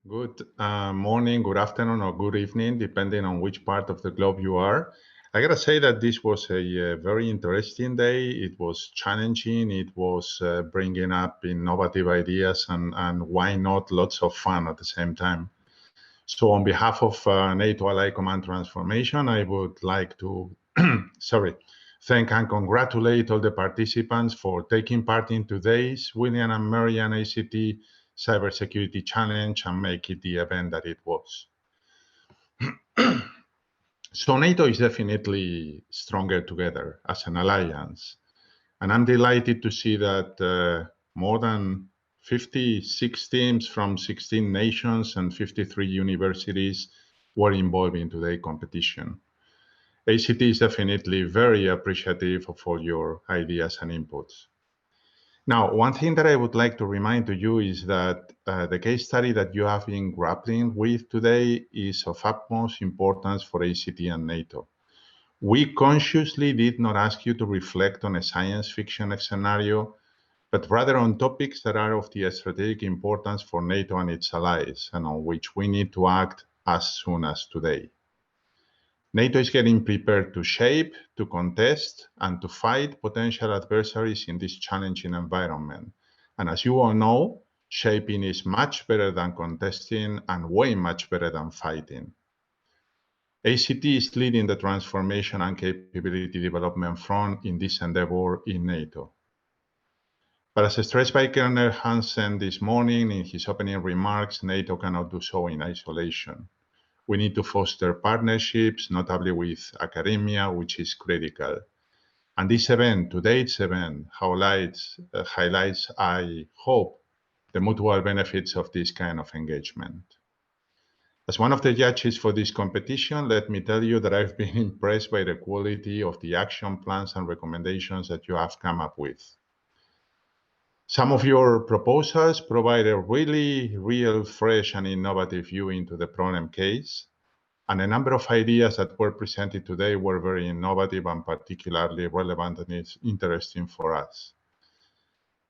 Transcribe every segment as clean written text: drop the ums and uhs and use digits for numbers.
Good morning, good afternoon, or good evening, depending on which part of the globe you are. I gotta say that this was a very interesting day. It was challenging. It was bringing up innovative ideas and why not lots of fun at the same time. So on behalf of NATO Ally Command Transformation, I would like to thank and congratulate all the participants for taking part in today's William and Mary and ACT Cybersecurity Challenge and make it the event that it was. So NATO is definitely stronger together as an alliance. And I'm delighted to see that more than 56 teams from 16 nations and 53 universities were involved in today's competition. ACT is definitely very appreciative of all your ideas and inputs. Now, one thing that I would like to remind to you is that the case study that you have been grappling with today is of utmost importance for ACT and NATO. We consciously did not ask you to reflect on a science fiction scenario, but rather on topics that are of the strategic importance for NATO and its allies, and on which we need to act as soon as today. NATO is getting prepared to shape, to contest, and to fight potential adversaries in this challenging environment. And as you all know, shaping is much better than contesting and way much better than fighting. ACT is leading the transformation and capability development front in this endeavor in NATO. But as stressed by Colonel Hansen this morning in his opening remarks, NATO cannot do so in isolation. We need to foster partnerships, notably with academia, which is critical. And this event, today's event, highlights, I hope, the mutual benefits of this kind of engagement. As one of the judges for this competition, let me tell you that I've been impressed by the quality of the action plans and recommendations that you have come up with. Some of your proposals provide a really real, fresh, and innovative view into the problem case. And a number of ideas that were presented today were very innovative and particularly relevant and interesting for us.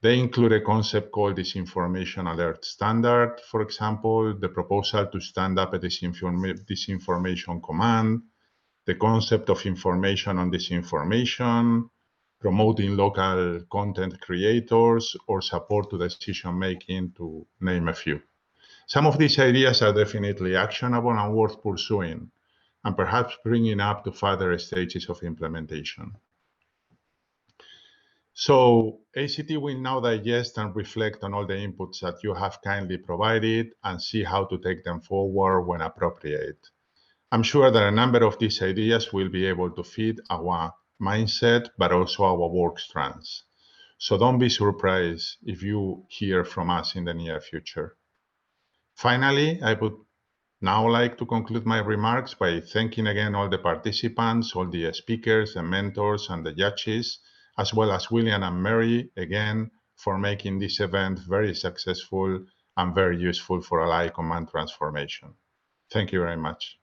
They include a concept called disinformation alert standard, for example, the proposal to stand up a disinformation command, the concept of information on disinformation, promoting local content creators, or support to decision-making, to name a few. Some of these ideas are definitely actionable and worth pursuing, and perhaps bringing up to further stages of implementation. So ACT will now digest and reflect on all the inputs that you have kindly provided and see how to take them forward when appropriate. I'm sure that a number of these ideas will be able to fit our mindset, but also our work strands. So don't be surprised if you hear from us in the near future. Finally, I would now like to conclude my remarks by thanking again all the participants, all the speakers, the mentors, and the judges, as well as William and Mary, again, for making this event very successful and very useful for Ally Command Transformation. Thank you very much.